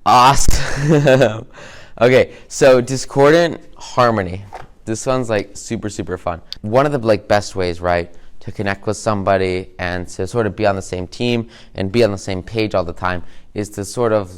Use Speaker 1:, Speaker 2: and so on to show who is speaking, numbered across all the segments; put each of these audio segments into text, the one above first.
Speaker 1: Awesome. Okay, so discordant harmony. This one's like super, super fun. One of the like best ways, right, to connect with somebody and to sort of be on the same team and be on the same page all the time is to sort of,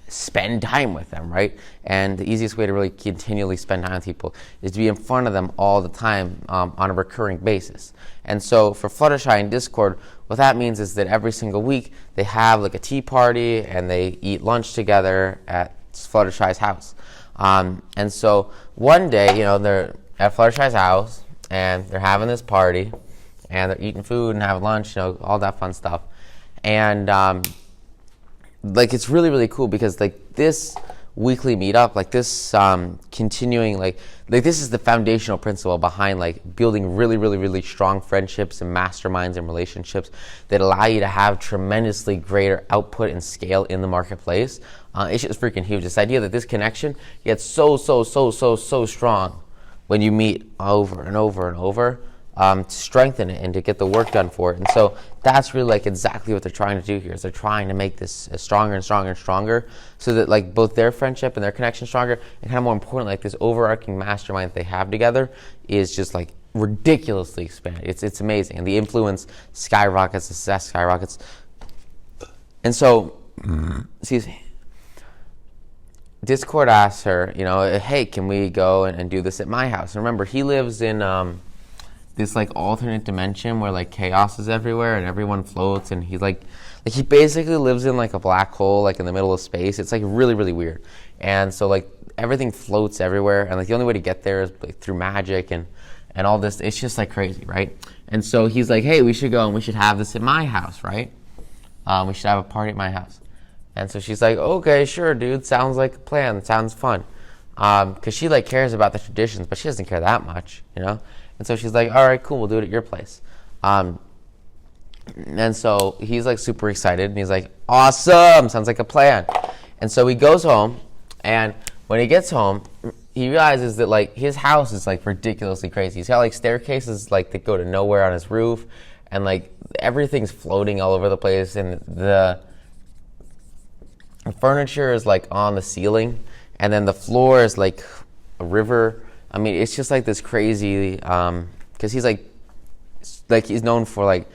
Speaker 1: spend time with them, right? And the easiest way to really continually spend time with people is to be in front of them all the time on a recurring basis. And so for Fluttershy and Discord, what that means is that every single week they have like a tea party and they eat lunch together at Fluttershy's house. And so one day, they're at Fluttershy's house and they're having this party and they're eating food and having lunch, all that fun stuff. And it's really, really cool because like this weekly meetup, like this continuing, like this is the foundational principle behind like building really, really, really strong friendships and masterminds and relationships that allow you to have tremendously greater output and scale in the marketplace. It's just freaking huge. This idea that this connection gets so strong when you meet over and over and over to strengthen it and to get the work done for it. And so that's really like exactly what they're trying to do here is they're trying to make this stronger and stronger and stronger so that like both their friendship and their connection stronger and kind of more important, like this overarching mastermind that they have together is just like ridiculously expanded. It's amazing. And the influence skyrockets, the success skyrockets. And so, excuse me, Discord asks her, hey, can we go and do this at my house? And remember, he lives in this like alternate dimension where like chaos is everywhere and everyone floats, and he's like he basically lives in like a black hole, like in the middle of space. It's like really, really weird. And so like everything floats everywhere, and like the only way to get there is like through magic and all this. It's just like crazy, right? And so he's like, hey, we should go and we should have this at my house, right? We should have a party at my house. And so she's like, okay, sure, dude. Sounds like a plan. Sounds fun. Because she like cares about the traditions, but she doesn't care that much, And so she's like, all right, cool, we'll do it at your place. And so he's like super excited, and he's like, awesome, sounds like a plan. And so he goes home, and when he gets home, he realizes that like his house is like ridiculously crazy. He's got like staircases like that go to nowhere on his roof, and like everything's floating all over the place, and the furniture is like on the ceiling, and then the floor is like a river. I mean, it's just like this crazy, because he's like he's known for like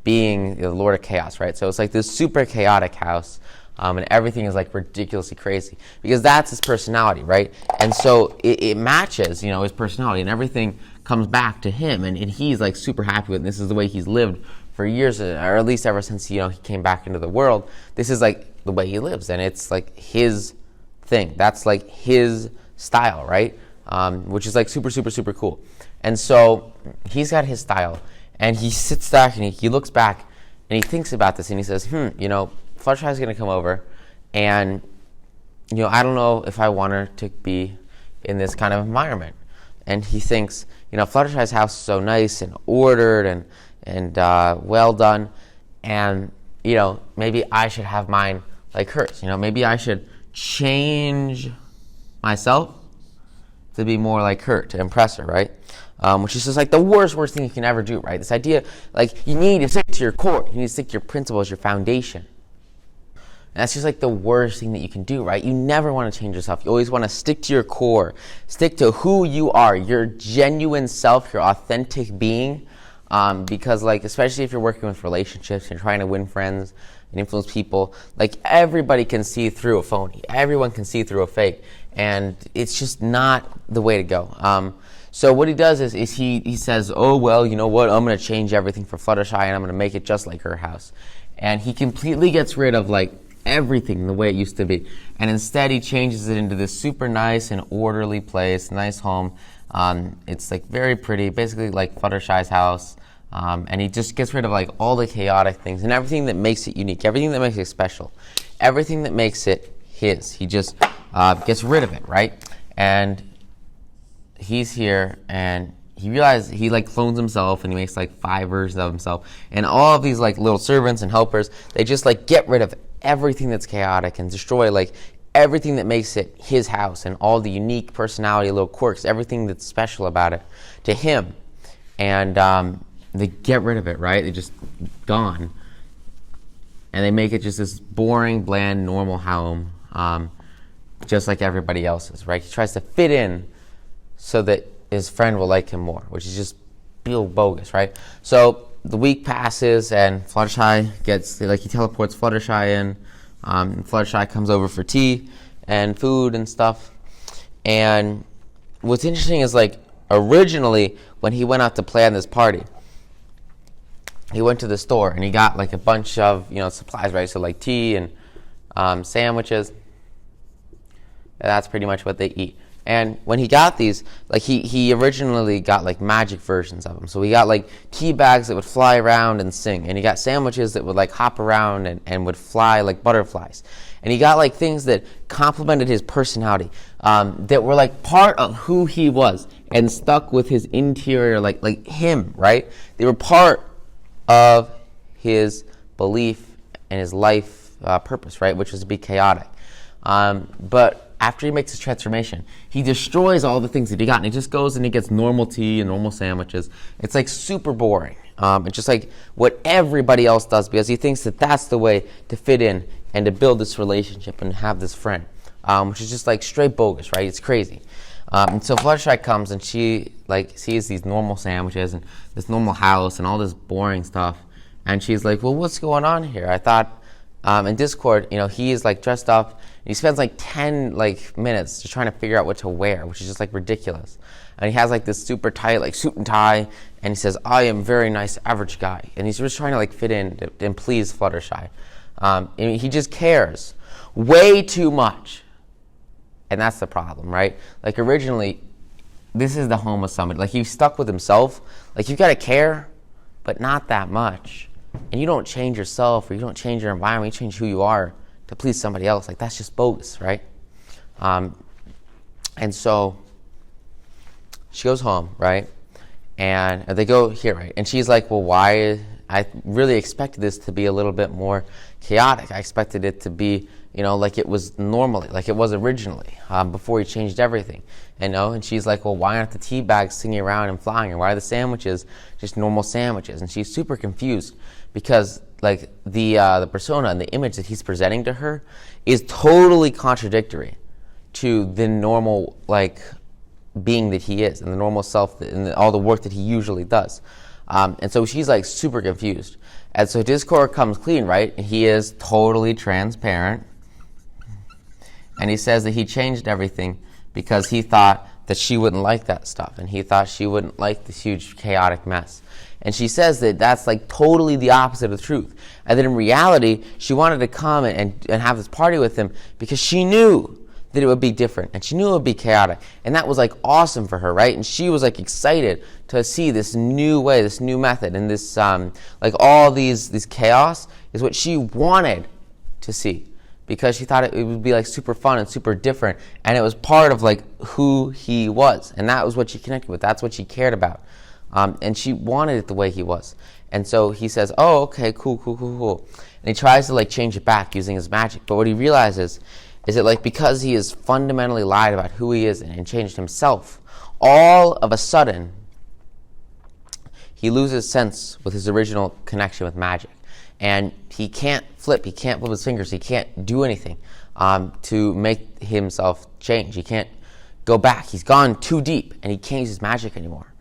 Speaker 1: being the Lord of Chaos, right? So it's like this super chaotic house, and everything is like ridiculously crazy because that's his personality, right? And so it matches, his personality, and everything comes back to him, and he's like super happy with it. And this is the way he's lived for years, or at least ever since he came back into the world. This is like the way he lives, and it's like his thing. That's like his style, right? Which is like super, super, super cool. And so he's got his style, and he sits back and he looks back and he thinks about this, and he says, Fluttershy's going to come over, and I don't know if I want her to be in this kind of environment. And he thinks, Fluttershy's house is so nice and ordered and well done, and maybe I should have mine like hers. Maybe I should change myself to be more like her, to impress her, right? Which is just like the worst thing you can ever do, right? This idea, like, you need to stick to your core. You need to stick to your principles, your foundation. And that's just like the worst thing that you can do, right? You never want to change yourself. You always want to stick to your core. Stick to who you are, your genuine self, your authentic being. Because, like, especially if you're working with relationships and trying to win friends and influence people, like, everybody can see through a phony. Everyone can see through a fake. And it's just not the way to go. So what he does is he says, oh, well, you know what? I'm going to change everything for Fluttershy, and I'm going to make it just like her house. And he completely gets rid of, like, everything the way it used to be. And instead, he changes it into this super nice and orderly place, nice home. It's, like, very pretty, basically like Fluttershy's house. And he just gets rid of, like, all the chaotic things and everything that makes it unique, everything that makes it special, everything that makes it his. He just gets rid of it, right? And he's here, and he realizes he like clones himself, and he makes like 5 versions of himself, and all of these like little servants and helpers, they just like get rid of everything that's chaotic and destroy like everything that makes it his house and all the unique personality, little quirks, everything that's special about it to him. And they get rid of it, right? They just gone, and they make it just this boring, bland, normal home. just like everybody else is, right? He tries to fit in so that his friend will like him more, which is just real bogus, right? So the week passes, and Fluttershy he teleports Fluttershy in. Fluttershy comes over for tea and food and stuff. And what's interesting is, like, originally when he went out to plan this party, he went to the store and he got like a bunch of supplies, right? So like tea and sandwiches. And that's pretty much what they eat. And when he got these, like he originally got like magic versions of them. So he got like tea bags that would fly around and sing, and he got sandwiches that would like hop around and would fly like butterflies. And he got like things that complemented his personality, that were like part of who he was and stuck with his interior, like him, right? They were part of his belief and his life purpose, right? Which was to be chaotic. But after he makes his transformation, he destroys all the things that he got, and he just goes and he gets normal tea and normal sandwiches. It's like super boring. It's just like what everybody else does, because he thinks that that's the way to fit in and to build this relationship and have this friend, which is just like straight bogus, right? It's crazy. And so Fluttershy comes and she like sees these normal sandwiches and this normal house and all this boring stuff, and she's like, well, what's going on here? I thought in Discord, he is like dressed up, and he spends like 10 minutes just trying to figure out what to wear, which is just like ridiculous. And he has like this super tight like suit and tie, and he says, I am very nice average guy, and he's just trying to like fit in and please Fluttershy. And he just cares way too much, and that's the problem, right? Like originally, this is the home of somebody. Like he's stuck with himself. Like you gotta care, but not that much. And you don't change yourself, or you don't change your environment. You change who you are to please somebody else. Like that's just bogus, right? And so she goes home, right? And they go here, right? And she's like, well, why? I really expected this to be a little bit more chaotic. I expected it to be, like it was normally, like it was originally, before he changed everything. And she's like, well, why aren't the tea bags singing around and flying? And why are the sandwiches just normal sandwiches? And she's super confused because like the persona and the image that he's presenting to her is totally contradictory to the normal like being that he is and the normal self and all the work that he usually does. And so she's like super confused. And so Discord comes clean, right? And he is totally transparent. And he says that he changed everything because he thought that she wouldn't like that stuff. And he thought she wouldn't like this huge chaotic mess. And she says that that's like totally the opposite of the truth. And that in reality, she wanted to come and have this party with him because she knew that it would be different, and she knew it would be chaotic, and that was like awesome for her, right? And she was like excited to see this new way, this new method, and this like all these chaos is what she wanted to see, because she thought it would be like super fun and super different, and it was part of like who he was, and that was what she connected with. That's what she cared about, and she wanted it the way he was. And so he says, "Oh, okay, cool," and he tries to like change it back using his magic, but what he realizes is that like because he has fundamentally lied about who he is and changed himself, all of a sudden he loses sense with his original connection with magic, and he can't flip his fingers, he can't do anything to make himself change. He can't go back. He's gone too deep, and he can't use his magic anymore.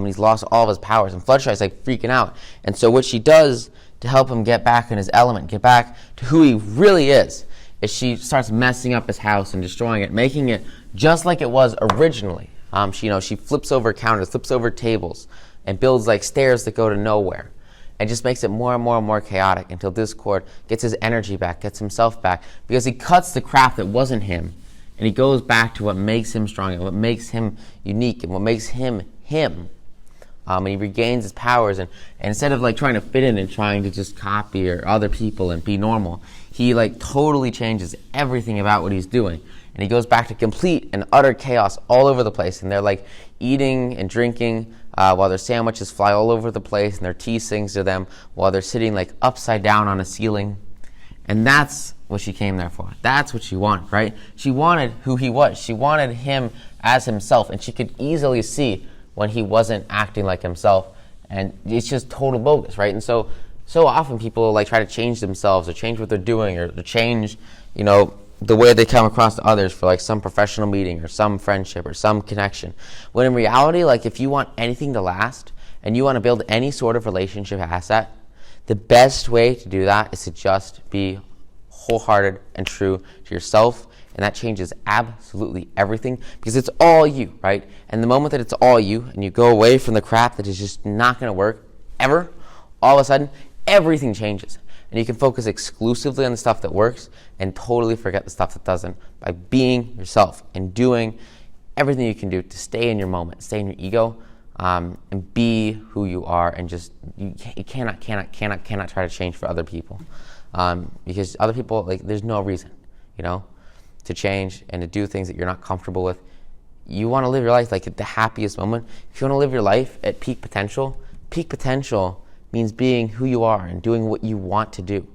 Speaker 1: He's lost all of his powers, and Fluttershy's like freaking out. And so what she does to help him get back in his element, get back to who he really is she starts messing up his house and destroying it, making it just like it was originally. She flips over counters, flips over tables, and builds like stairs that go to nowhere, and just makes it more and more and more chaotic until Discord gets his energy back, gets himself back, because he cuts the crap that wasn't him, and he goes back to what makes him strong and what makes him unique and what makes him him. And he regains his powers, and instead of like trying to fit in and trying to just copy or other people and be normal, he like totally changes everything about what he's doing, and he goes back to complete and utter chaos all over the place. And they're like eating and drinking while their sandwiches fly all over the place, and their tea sings to them while they're sitting like upside down on a ceiling. And that's what she came there for. That's what she wanted, right? She wanted who he was. She wanted him as himself, and she could easily see when he wasn't acting like himself, and it's just total bogus, right? And so often people like try to change themselves or change what they're doing or change, the way they come across to others for like some professional meeting or some friendship or some connection. When in reality, like if you want anything to last and you want to build any sort of relationship asset, the best way to do that is to just be wholehearted and true to yourself. And that changes absolutely everything because it's all you, right? And the moment that it's all you and you go away from the crap that is just not going to work ever, all of a sudden, everything changes. And you can focus exclusively on the stuff that works and totally forget the stuff that doesn't by being yourself and doing everything you can do to stay in your moment, stay in your ego, and be who you are. And just, you cannot try to change for other people. Because other people, like, there's no reason, to change and to do things that you're not comfortable with. You want to live your life like at the happiest moment. If you want to live your life at peak potential means being who you are and doing what you want to do.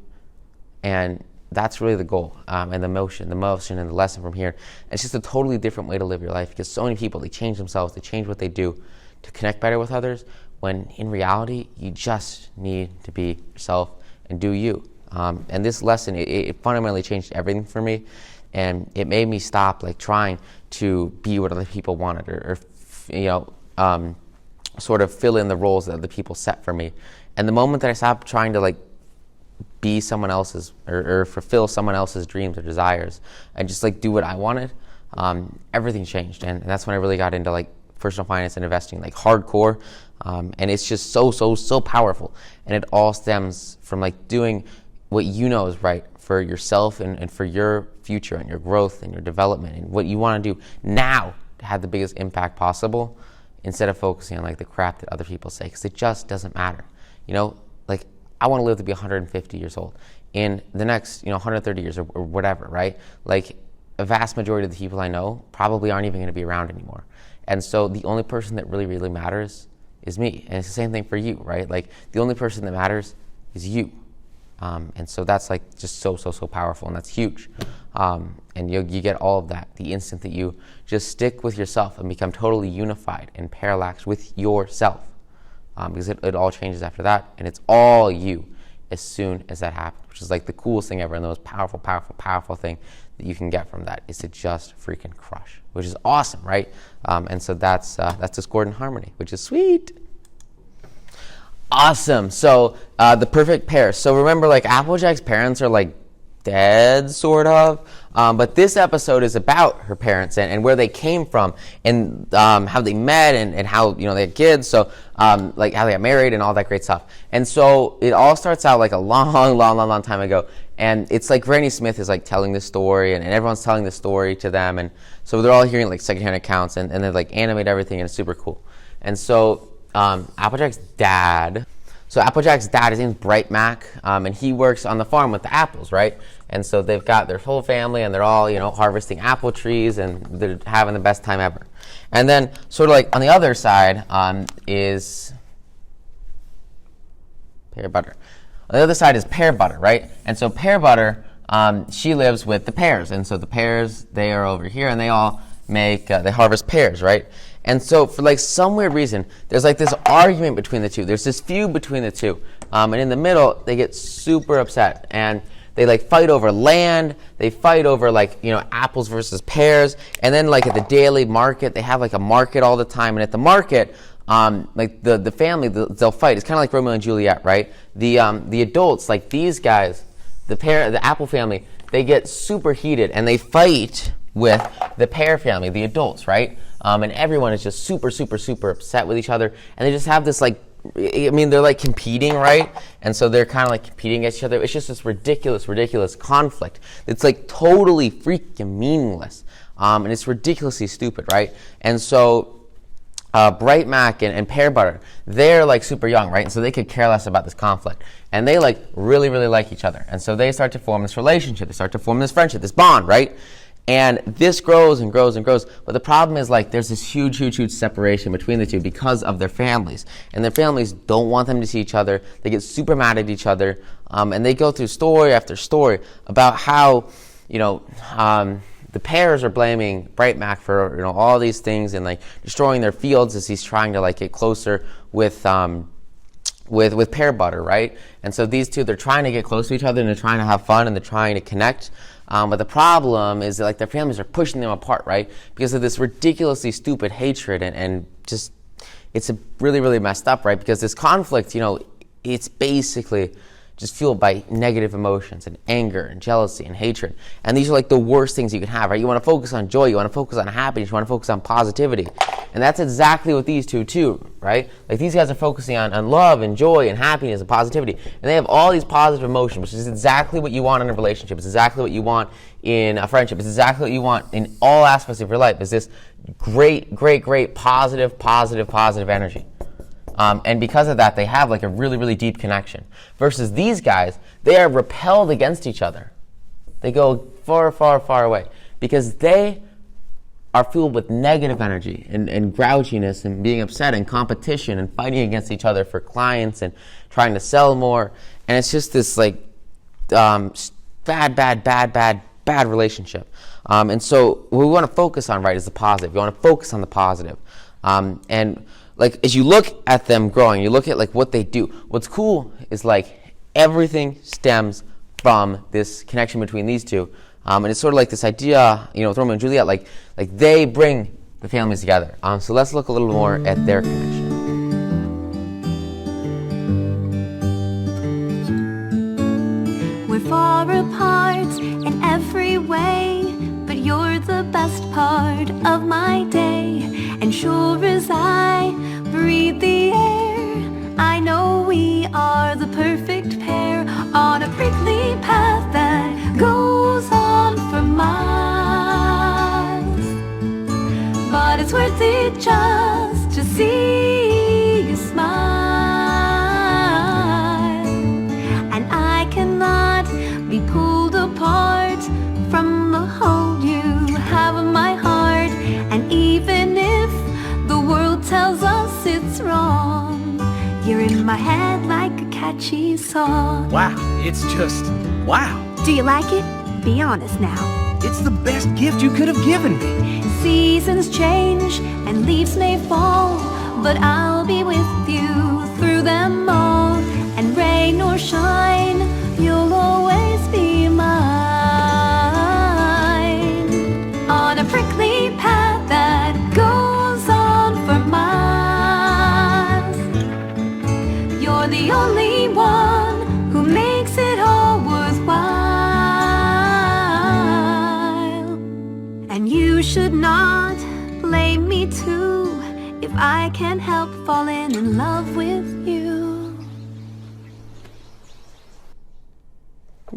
Speaker 1: And that's really the goal, and the motion and the lesson from here. It's just a totally different way to live your life because so many people, they change themselves, they change what they do to connect better with others, when in reality, you just need to be yourself and do you. And this lesson, it fundamentally changed everything for me. And it made me stop like trying to be what other people wanted or sort of fill in the roles that other people set for me. And the moment that I stopped trying to like be someone else's or fulfill someone else's dreams or desires and just like do what I wanted, everything changed. And that's when I really got into like personal finance and investing, like hardcore. And it's just so powerful. And it all stems from like doing what you know is right for yourself and for your future and your growth and your development and what you want to do now to have the biggest impact possible, instead of focusing on like the crap that other people say, because it just doesn't matter. Like I want to live to be 150 years old in the next 130 years or whatever, right? Like a vast majority of the people I know probably aren't even going to be around anymore. And so the only person that really matters is me. And it's the same thing for you, right? Like the only person that matters is you. And so that's like just so powerful, and that's huge. And you get all of that the instant that you just stick with yourself and become totally unified and parallaxed with yourself. Because it all changes after that, and it's all you as soon as that happens, which is like the coolest thing ever, and the most powerful thing that you can get from that is to just freaking crush, which is awesome, right? And so that's discord and harmony, which is sweet. Awesome. So the perfect pair. So remember, like Applejack's parents are like dead, sort of. But this episode is about her parents and where they came from and how they met and how they had kids. So like how they got married and all that great stuff. And so it all starts out like a long time ago. And it's like Granny Smith is like telling this story, and everyone's telling this story to them. And so they're all hearing like secondhand accounts, and they like animate everything, and it's super cool. And so Applejack's dad, his name's Bright Mac, and he works on the farm with the apples, right? And so they've got their whole family, and they're all, harvesting apple trees, and they're having the best time ever. And then sort of like on the other side is Pear Butter. On the other side is Pear Butter, right? And so Pear Butter, she lives with the pears. And so the pears, they are over here, and they all they harvest pears, right? And so for like some weird reason, there's like this argument between the two. There's this feud between the two. And in the middle, they get super upset. And they like fight over land. They fight over like, apples versus pears. And then like at the daily market, they have like a market all the time. And at the market, like the family, they'll fight. It's kind of like Romeo and Juliet, right? The adults, like these guys, the apple family, they get super heated and they fight with the pear family, the adults, right? And everyone is just super upset with each other. And they just have this like, they're like competing, right? And so they're kind of like competing against each other. It's just this ridiculous conflict. It's like totally freaking meaningless. And it's ridiculously stupid, right? And so Bright Mac and Pear Butter, they're like super young, right? And so they could care less about this conflict. And they like really like each other. And so they start to form this relationship. They start to form this friendship, this bond, right? And this grows and grows. But the problem is like there's this huge separation between the two because of their families. And their families don't want them to see each other. They get super mad at each other. And they go through story after story about how, the pears are blaming Bright Mac for, all these things and like destroying their fields as he's trying to like get closer with Pear Butter, right? And so these two, they're trying to get close to each other and they're trying to have fun and they're trying to connect. But the problem is that, like, their families are pushing them apart, right? Because of this ridiculously stupid hatred and just, it's a really, really messed up, right? Because this conflict, it's basically just fueled by negative emotions and anger and jealousy and hatred. And these are like the worst things you can have, right? You want to focus on joy, you want to focus on happiness, you want to focus on positivity. And that's exactly what these two too, right? Like, these guys are focusing on love and joy and happiness and positivity. And they have all these positive emotions, which is exactly what you want in a relationship. It's exactly what you want in a friendship. It's exactly what you want in all aspects of your life. Is this great, great, great positive energy. And because of that, they have like a really, really deep connection. Versus these guys, they are repelled against each other. They go far, far, far away because they are fueled with negative energy and grouchiness and being upset and competition and fighting against each other for clients and trying to sell more. And it's just this like bad relationship. And so what we want to focus on, right, is the positive. You want to focus on the positive. And like, as you look at them growing, you look at like what they do. What's cool is like everything stems from this connection between these two. And it's sort of like this idea, with Romeo and Juliet, like they bring the families together. So let's look a little more at their connection.
Speaker 2: We're far apart in every way, but you're the best part of my day. And sure as I breathe the air, I know we are the perfect pair on a prickly path that goes on for miles. But it's worth it just to see you smile. And I cannot be pulled apart from the hold you have in my heart. And even if the world tells us it's wrong, you're in my head like a catchy song.
Speaker 3: Wow, it's just wow.
Speaker 2: Do you like it? Be honest now.
Speaker 3: It's the best gift you could have given me.
Speaker 2: Seasons change and leaves may fall, but I'll be with you through them all. And rain or shine, you'll always be mine. On a prickly path that goes on for miles, you're the only one who makes it all worthwhile. And you should not blame me too if I can't help falling in love with you.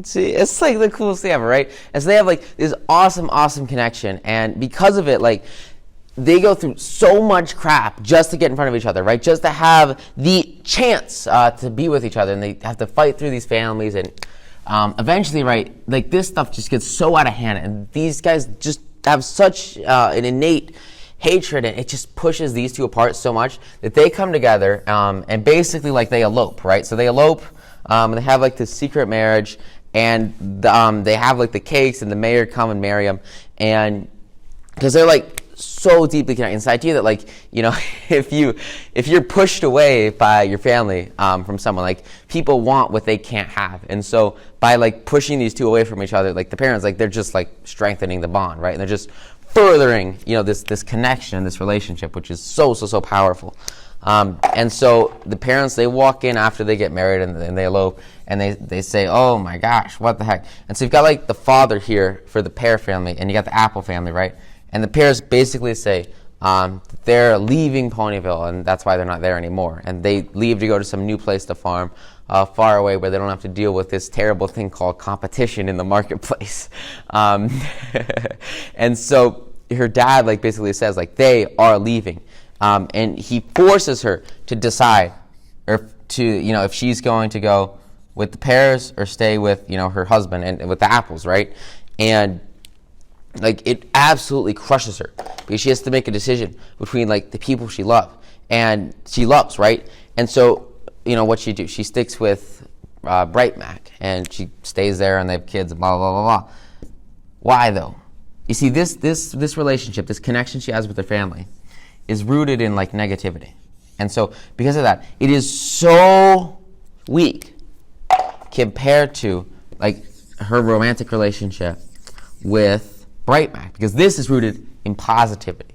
Speaker 1: See, it's like the coolest thing ever, right? And so they have like this awesome connection, and because of it, like, they go through so much crap just to get in front of each other, right? Just to have the chance to be with each other, and they have to fight through these families, and eventually, right, like, this stuff just gets so out of hand, and these guys just have such an innate hatred, and it just pushes these two apart so much that they come together and basically, like, they elope, right? So they elope, they have like this secret marriage, and they have like the cakes, and the mayor come and marry them, and because they're like so deeply connected. It's the idea that, like, if you're pushed away by your family from someone, like, people want what they can't have, and so by like pushing these two away from each other, like the parents, like, they're just like strengthening the bond, right? And they're just furthering this connection, this relationship, which is so powerful. And so the parents, they walk in after they get married, and they elope, and they say, oh my gosh, what the heck? And so you've got like the father here for the Pear family, and you got the Apple family, right? And the Pears basically say they're leaving Ponyville, and that's why they're not there anymore. And they leave to go to some new place to farm far away, where they don't have to deal with this terrible thing called competition in the marketplace. And so her dad, like, basically says, like, they are leaving. And he forces her to decide, or to, if she's going to go with the Pears or stay with, her husband and with the Apples, right? And like, it absolutely crushes her because she has to make a decision between like the people she loves, right? And so, what she do? She sticks with Bright Mac, and she stays there, and they have kids, and blah blah blah blah. Why though? You see, this relationship, this connection she has with her family, is rooted in like negativity, and so because of that, it is so weak compared to like her romantic relationship with Brightback, because this is rooted in positivity.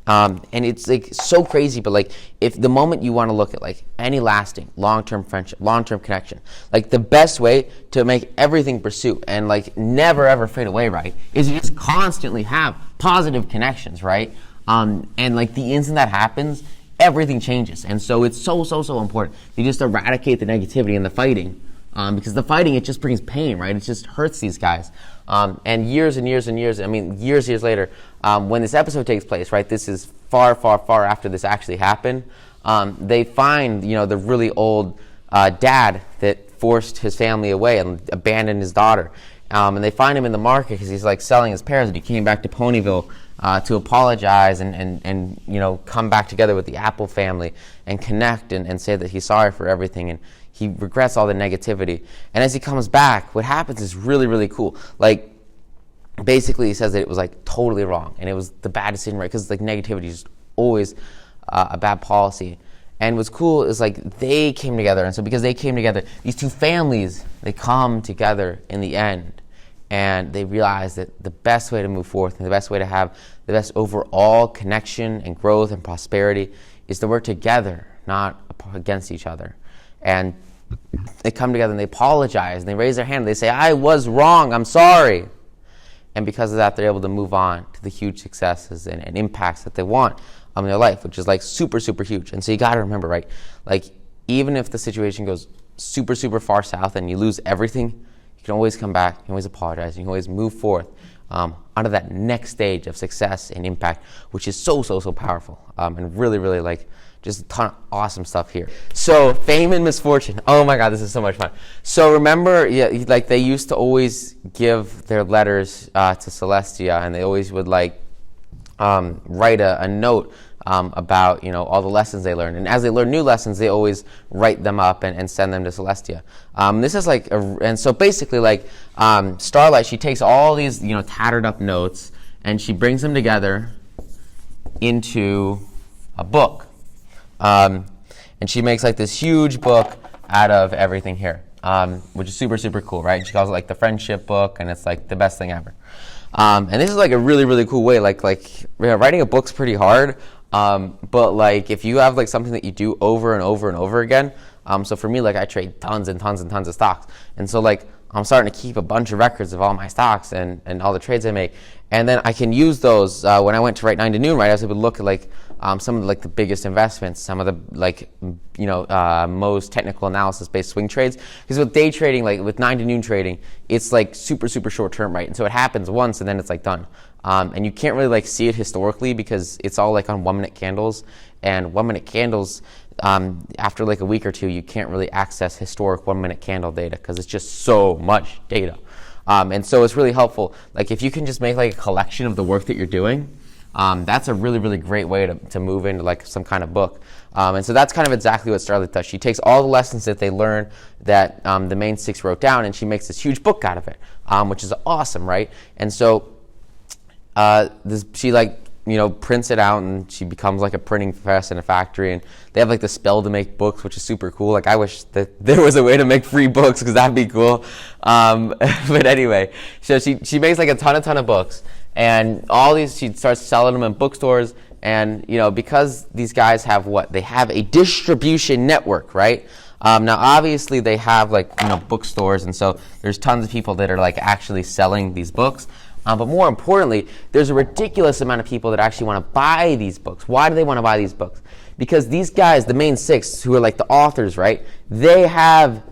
Speaker 1: And it's like so crazy, but like if the moment you want to look at like any lasting long-term friendship, long-term connection, like the best way to make everything pursue and like never ever fade away, right, is you just constantly have positive connections, right? And like the instant that happens, everything changes. And so it's so important to just eradicate the negativity and the fighting, because the fighting, it just brings pain, right? It just hurts these guys. And years later, when this episode takes place, right, this is far after this actually happened, they find, the really old dad that forced his family away and abandoned his daughter. And they find him in the market because he's like selling his pears, and he came back to Ponyville to apologize and come back together with the Apple family and connect and say that he's sorry for everything, and he regrets all the negativity. And as he comes back, what happens is really cool. Like, basically he says that it was like totally wrong and it was the bad decision, right? Because like negativity is always a bad policy. And what's cool is like they came together, and so because they came together, these two families, they come together in the end, and they realize that the best way to move forth and the best way to have the best overall connection and growth and prosperity is to work together, not against each other. And they come together and they apologize and they raise their hand and they say, I was wrong, I'm sorry. And because of that, they're able to move on to the huge successes and impacts that they want in their life, which is like super huge. And so you got to remember, right, like even if the situation goes super far south and you lose everything, you can always come back, you can always apologize, you can always move forth onto that next stage of success and impact, which is so powerful, and really like just a ton of awesome stuff here. So fame and misfortune. Oh my God, this is so much fun. So remember, like they used to always give their letters to Celestia, and they always would like write a note about all the lessons they learned. And as they learn new lessons, they always write them up and send them to Celestia. This is like, and so basically like Starlight, she takes all these tattered up notes and she brings them together into a book. And she makes like this huge book out of everything here, which is super cool, right? She calls it like the friendship book, and it's like the best thing ever. And this is like a really cool way. Like writing a book's pretty hard, but like if you have like something that you do over and over again. So for me, like I trade tons of stocks, and so like I'm starting to keep a bunch of records of all my stocks and all the trades I make, and then I can use those when I went to write 9 to Noon, right? I was able to look at like some of like the biggest investments, some of the like most technical analysis based swing trades. Because with day trading, like with 9 to Noon trading, it's like super short term, right? And so it happens once and then it's like done. And you can't really like see it historically because it's all like on 1 minute candles, and 1 minute candles. After like a week or two, you can't really access historic 1 minute candle data because it's just so much data. And so it's really helpful. Like if you can just make like a collection of the work that you're doing, that's a really great way to move into like some kind of book. And so that's kind of exactly what Starlight does. She takes all the lessons that they learned that the main 6 wrote down, and she makes this huge book out of it, which is awesome, right? And so she like prints it out, and she becomes like a printing press in a factory, and they have like the spell to make books, which is super cool. Like I wish that there was a way to make free books because that'd be cool. But anyway, so she makes like a ton of books, and all these, she starts selling them in bookstores, and because these guys have they have a distribution network, right? Now obviously they have like bookstores, and so there's tons of people that are like actually selling these books. But more importantly, there's a ridiculous amount of people that actually want to buy these books. Why do they want to buy these books? Because these guys, the main 6, who are like the authors, right? They have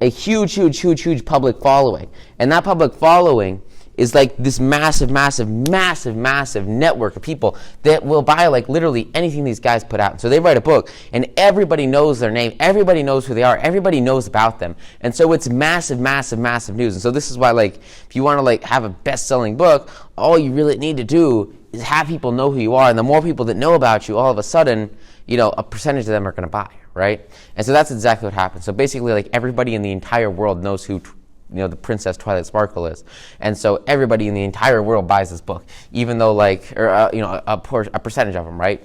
Speaker 1: a huge public following. And that public following is like this massive network of people that will buy like literally anything these guys put out. So they write a book, and everybody knows their name, everybody knows who they are, everybody knows about them. And so it's massive news. And so this is why, like, if you want to like have a best-selling book, all you really need to do is have people know who you are. And the more people that know about you, all of a sudden, a percentage of them are going to buy, right? And so that's exactly what happens. So basically, like, everybody in the entire world knows who the Princess Twilight Sparkle is, and so everybody in the entire world buys this book, even though a percentage of them, right?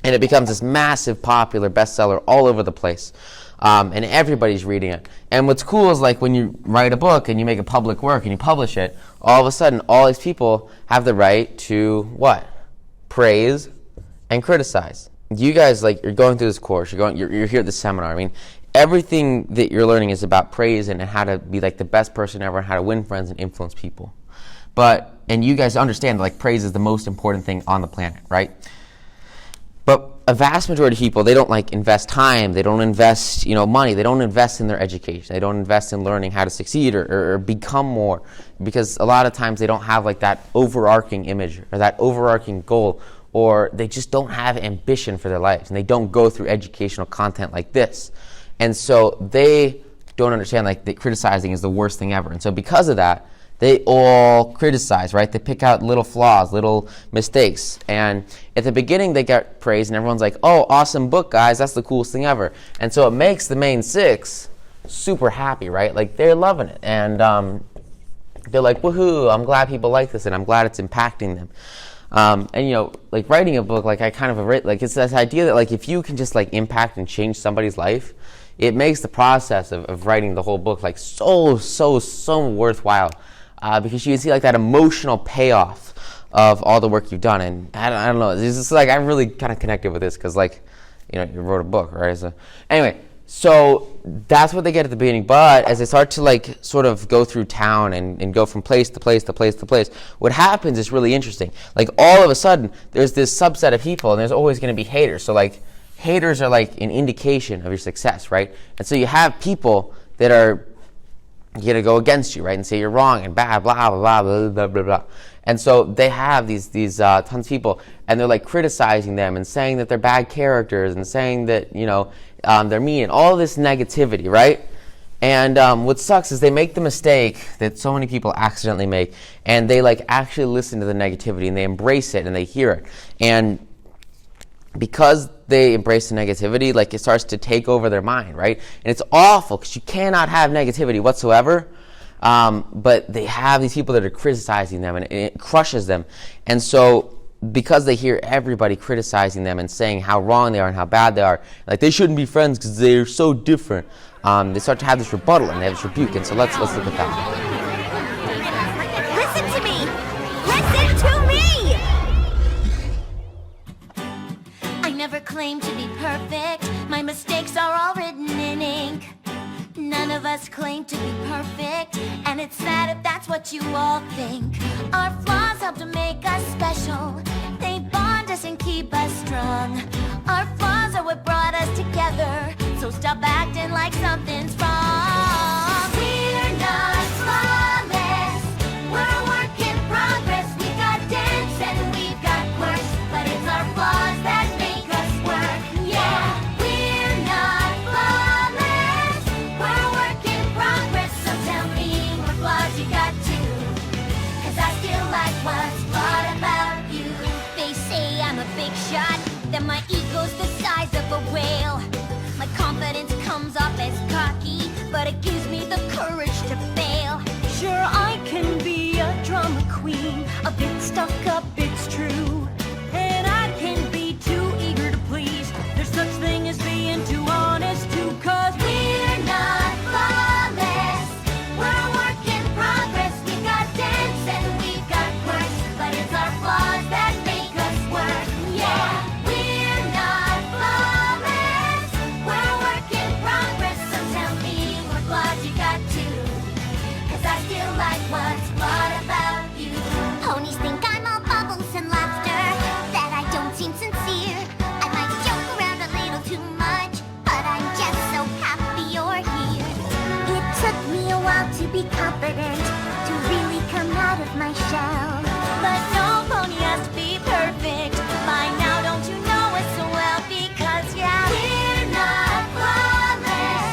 Speaker 1: And it becomes this massive, popular bestseller all over the place. and everybody's reading it. And what's cool is like when you write a book and you make a public work and you publish it, all of a sudden all these people have the right to what? Praise and criticize. You guys, like, you're going through this course, you're here at this seminar. I mean, everything that you're learning is about praise and how to be like the best person ever and how to win friends and influence people. And you guys understand that like praise is the most important thing on the planet, right? But a vast majority of people, they don't like invest time, they don't invest, money, they don't invest in their education, they don't invest in learning how to succeed or become more, because a lot of times they don't have like that overarching image or that overarching goal, or they just don't have ambition for their lives, and they don't go through educational content like this. And so they don't understand like that criticizing is the worst thing ever. And so because of that, they all criticize, right? They pick out little flaws, little mistakes. And at the beginning, they get praise, and everyone's like, oh, awesome book, guys. That's the coolest thing ever. And so it makes the main six super happy, right? Like, they're loving it. And they're like, woohoo, I'm glad people like this, and I'm glad it's impacting them. And, like, writing a book, like, I kind of, like, it's this idea that, like, if you can just, like, impact and change somebody's life, it makes the process of writing the whole book, like, so worthwhile. Because you can see like that emotional payoff of all the work you've done, and I don't know. It's just like I'm really kind of connected with this because like, you wrote a book, right? So anyway, so that's what they get at the beginning. But as they start to like sort of go through town and go from place to place to place to place, what happens is really interesting. Like all of a sudden, there's this subset of people, and there's always going to be haters. So like haters are like an indication of your success, right? And so you have people that are going to go against you, right, and say you're wrong and bad, blah, blah, blah, blah, blah, blah. And so they have these tons of people, and they're like criticizing them and saying that they're bad characters and saying that, they're mean and all this negativity, right? And what sucks is they make the mistake that so many people accidentally make, and they like actually listen to the negativity and they embrace it and they hear it. And because they embrace the negativity, like it starts to take over their mind, right? And it's awful because you cannot have negativity whatsoever. But they have these people that are criticizing them, and it crushes them. And so because they hear everybody criticizing them and saying how wrong they are and how bad they are, like they shouldn't be friends because they're so different, they start to have this rebuttal and they have this rebuke. And so let's look at that.
Speaker 2: Claim to be perfect. My mistakes are all written in ink. None of us claim to be perfect, and it's sad if that's what you all think. Our flaws help to make us special. They bond us and keep us strong. Our flaws are what brought us together, so stop acting like something's wrong. We're not flawless. We're a work in progress. We got dents and we've got quirks, but it's our flaws that make us work. Yeah, we're not flawless. We're a work in progress, so tell me what flaws you got too, 'cause I still like what's flawed about you. They say I'm a big shot, that my ego's the size of a whale. My confidence comes off as cocky, but it gives me the courage to fail. Sure, I can be a drama queen, a bit stuck up, it's true. And I can be too eager to please. There's such thing as being too honest too, 'cause we're not flawless. We're a work in progress. We've got dents and we've got quirks, but it's our flaws that make us work. Yeah, we're not flawless. We're a work in progress, so tell me what flaws you got too, 'cause I still like what's flawed about you. Ponies think I'm all bubbles and laughter, that I don't seem sincere. I might joke around a little too much, but I'm just so happy you're here. It took me a while to be confident, to really come out of my shell. But no pony has to be perfect. By now, don't you know it so well? Because yeah, we're not flawless.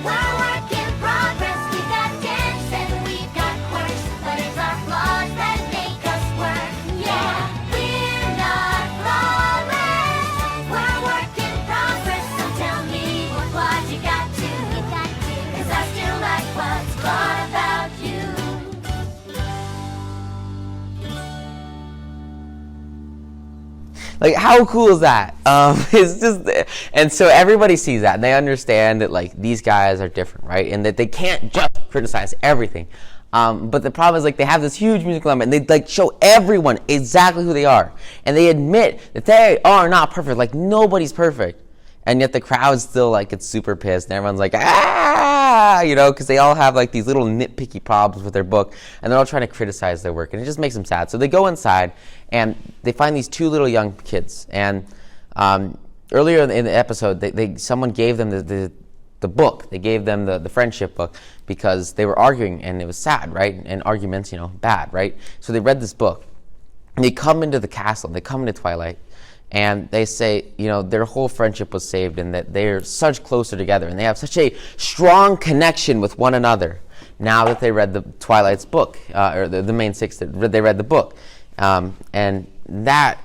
Speaker 2: We're a work in progress. We've got dents and we've got quirks, but it's our flaws that make us work. Yeah, we're not flawless. We're a work in progress, so tell me what flaws you got too. 'Cause I still like what's flawed about you.
Speaker 1: Like, how cool is that? It's just, and so everybody sees that, and they understand that like these guys are different, right? And that they can't just criticize everything. But the problem is like they have this huge musical element, and they like show everyone exactly who they are, and they admit that they are not perfect. Like nobody's perfect, and yet the crowd still like gets super pissed, and everyone's like because they all have like these little nitpicky problems with their book, and they're all trying to criticize their work, and it just makes them sad. So they go inside, and they find these two little young kids, and earlier in the episode, someone gave them the book. They gave them the friendship book because they were arguing, and it was sad, right? And arguments, bad, right? So they read this book, and they come into the castle, they come into Twilight, and they say, their whole friendship was saved, and that they're such closer together, and they have such a strong connection with one another now that they read the Twilight's book, or the main six that they read the book, and that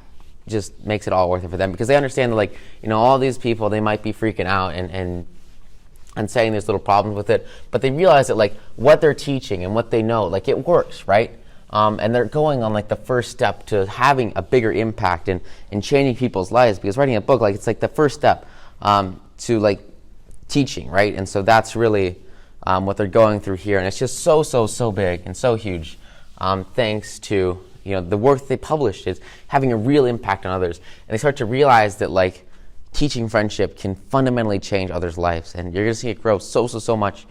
Speaker 1: just makes it all worth it for them, because they understand that, like, all these people, they might be freaking out and saying there's little problems with it, but they realize that like what they're teaching and what they know, like it works, right? And they're going on like the first step to having a bigger impact and changing people's lives, because writing a book, like it's like the first step to like teaching, right? And so that's really what they're going through here, and it's just so big and so huge, thanks to the work they published is having a real impact on others, and they start to realize that like teaching friendship can fundamentally change others' lives, and you're going to see it grow so much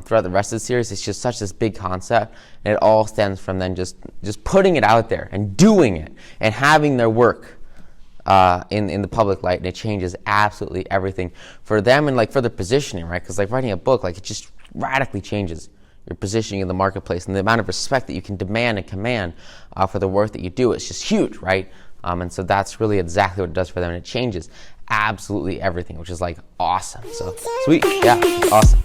Speaker 1: throughout the rest of the series. It's just such this big concept, and it all stems from then just putting it out there and doing it and having their work in the public light, and it changes absolutely everything for them and like for their positioning, right? Because like writing a book, like it just radically changes your positioning in the marketplace, and the amount of respect that you can demand and command for the work that you do is just huge, right? And so that's really exactly what it does for them, and it changes absolutely everything, which is like awesome. So sweet, yeah, awesome.